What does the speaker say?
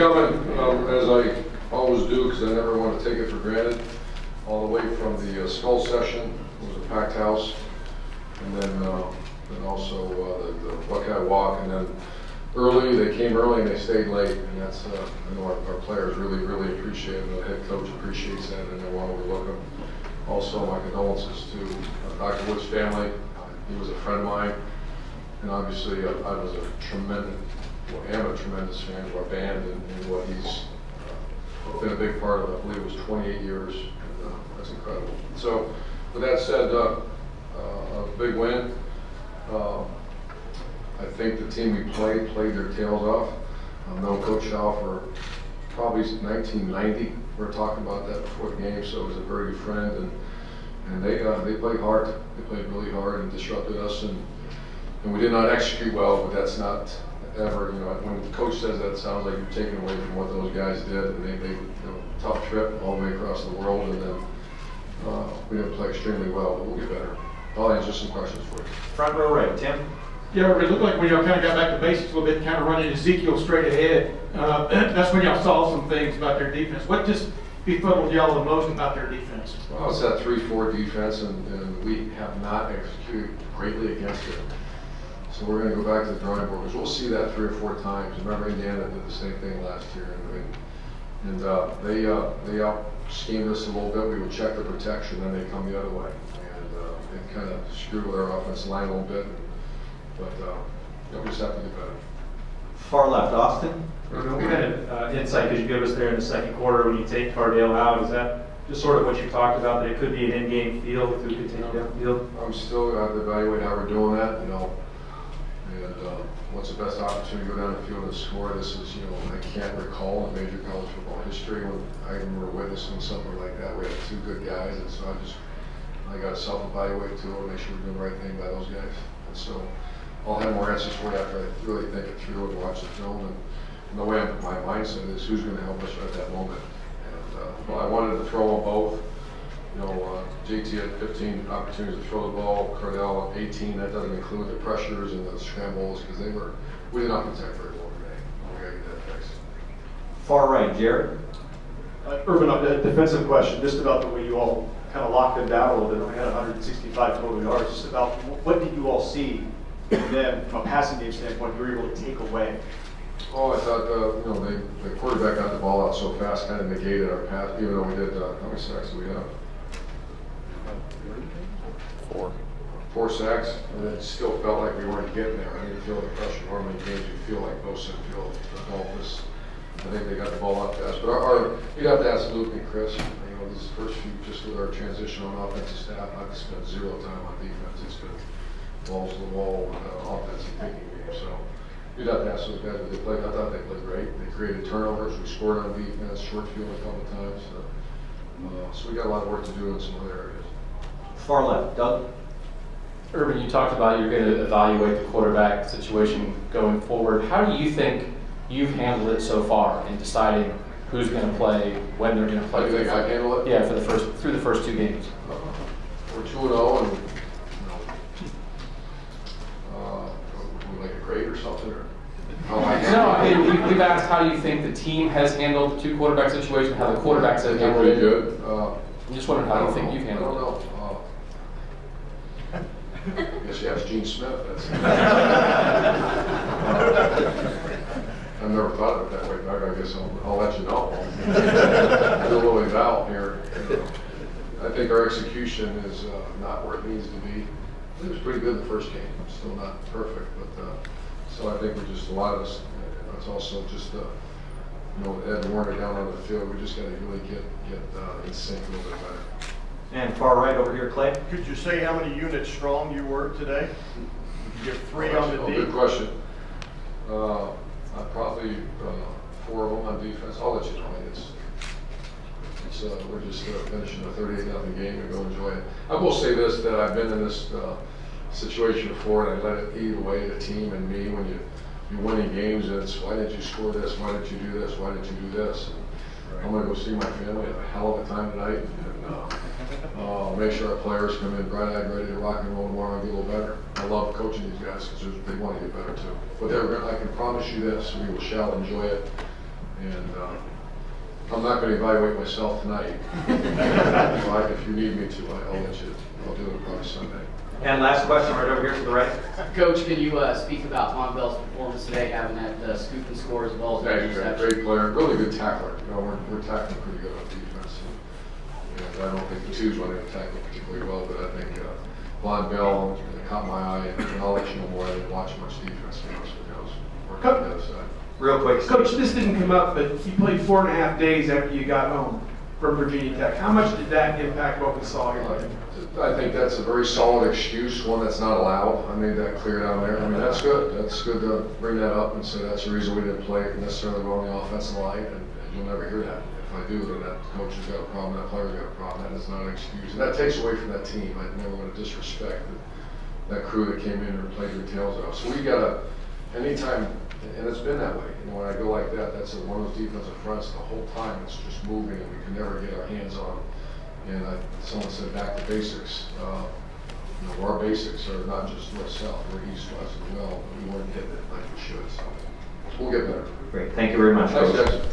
coming, as I always do, because I never want to take it for granted. All the way from the skull session, it was a packed house, and then also the Buckeye Walk, and then they came early and they stayed late, and that's, I know our players really appreciate it, the head coach appreciates that, and I want to overlook them. Also, my condolences to Dr. Wood's family. He was a friend of mine, and obviously I was am a tremendous fan of our band and what he's been a big part of. I believe it was 28 years, and that's incredible. So, with that said, a big win. I think the team we played their tails off. I've known Coach Shaw for probably 1990. We were talking about that before the game, so it was a very good friend, and they played hard. They played really hard and disrupted us, and we did not execute well, but that's not ever, when the coach says that, it sounds like you're taking away from what those guys did, and they tough trip all the way across the world, and then we didn't play extremely well, but we'll get better. I'll answer some questions for you. Front row right, Tim. Yeah, it looked like we kind of got back to basics a little bit, kind of running Ezekiel straight ahead. That's when y'all saw some things about their defense. What just befuddled y'all the most about their defense? Well, it's that 3-4 defense, and we have not executed greatly against it. So we're going to go back to the drawing board, because we'll see that 3 or 4 times. Remember, Indiana did the same thing last year, and they out-schemed us a little bit. We would check the protection, then they come the other way, and it kind of screwed with our offensive line a little bit. But we just have to get better. Far left, Austin. What kind of insight could you give us there in the second quarter when you take Cardale out? Is that just sort of what you talked about, that it could be an in-game field with who could take downfield? I'm still going to evaluate how we're doing that, and what's the best opportunity to go down the field and score. This is, I can't recall in major college football history when I remember witnessing something like that. We had 2 good guys, and so I got to self-evaluate too and make sure we're doing the right thing by those guys. And so I'll have more answers for you after I really think it through and watch the film. And the way my mindset is, who's going to help us at that moment. And I wanted to throw them both. JT had 15 opportunities to throw the ball, Cardale 18. That doesn't include the pressures and the scrambles, because we did not protect very well today. We got to get that fixed. Far right, Jared. Urban, a defensive question, just about the way you all kind of locked them down a little bit. We had 165 total yards. Just about what did you all see? And then, from a passing game standpoint, you were able to take away. Oh, I thought the quarterback got the ball out so fast, kind of negated our pass. Even though we did, how many sacks do we have? 4 sacks, and it still felt like we weren't getting there. I didn't feel the pressure. Normally in games you feel like Bosa and feel Adolphus. I think they got the ball out fast. But you'd have to ask Luke and Chris. This first few, just with our transition on offensive staff, I've spent 0 time on defense. It's been balls to the wall, offensive thinking game. So you'd have to ask those guys what they played. I thought they played great. They created turnovers. We scored on defense, short field a couple times. So we got a lot of work to do in some other areas. Far left, Doug. Urban, you talked about you're going to evaluate the quarterback situation going forward. How do you think you've handled it so far in deciding who's going to play, when they're going to play? How do you think I handle it? Yeah, through the first 2 games. We're 2-0, and we like a grade or something, or how I handle it? No, I mean, we've asked how you think the team has handled the 2 quarterback situation, how the quarterbacks have handled Pretty it. good. I'm just wondering how you think you've handled it. I don't know. I guess you asked Gene Smith. I've never thought of it that way, Doug. I guess I'll let you know. Do a little eval here. I think our execution is not where it needs to be. It was pretty good the first game. Still not perfect, but so I think we just, a lot of us, it's also just Ed Warner down on the field. We just got to really get in sync a little bit better. And far right over here, Clay. Could you say how many units strong you were today? You get 3 on the D. Good question. Probably 4 of them on defense. I'll let you know. We're just finishing a 38-0 game and go enjoy it. I will say this, that I've been in this situation before, and I let it eat away the team and me when you're winning games. And it's, why didn't you score this? Why didn't you do this? Why didn't you do this? And I'm going to go see my family. Have a hell of a time tonight. And make sure our players come in bright-eyed, ready to rock and roll tomorrow and get a little better. I love coaching these guys because they want to get better too. But I can promise you this: we shall enjoy it. And I'm not going to evaluate myself tonight. If you need me to, I'll do it probably Sunday. And last question, right over here to the right. Coach, can you speak about Von Bell's performance today, having that scoop and score as well as that interception? Great player, really good tackler. You know, we're tackling pretty good on defense. And I don't think the twos went in tackling particularly well, but I think Von Bell caught my eye, and I'll let you know more. I didn't watch much defense, to be honest with you. I was working on the other side. Real quick. Coach, this didn't come up, but you played 4.5 days after you got home from Virginia Tech. How much did that impact what we saw here today? I think that's a very solid excuse, one that's not allowed. I made that clear down there. I mean, that's good. That's good to bring that up and say that's the reason we didn't play necessarily well on the offensive line, and you'll never hear that. If I do, then that coach has got a problem, that player's got a problem. That is not an excuse. And that takes away from that team. I never want to disrespect that crew that came in and played their tails off. So we got to, anytime, and it's been that way. You know, when I go like that, that's one of those defensive fronts. The whole time it's just moving, and we can never get our hands on. And someone said back to basics. You know, our basics are not just north-south, we're east-west as well. But we weren't hitting it like we should. So we'll get better. Great. Thank you very much, Thanks, Coach. guys.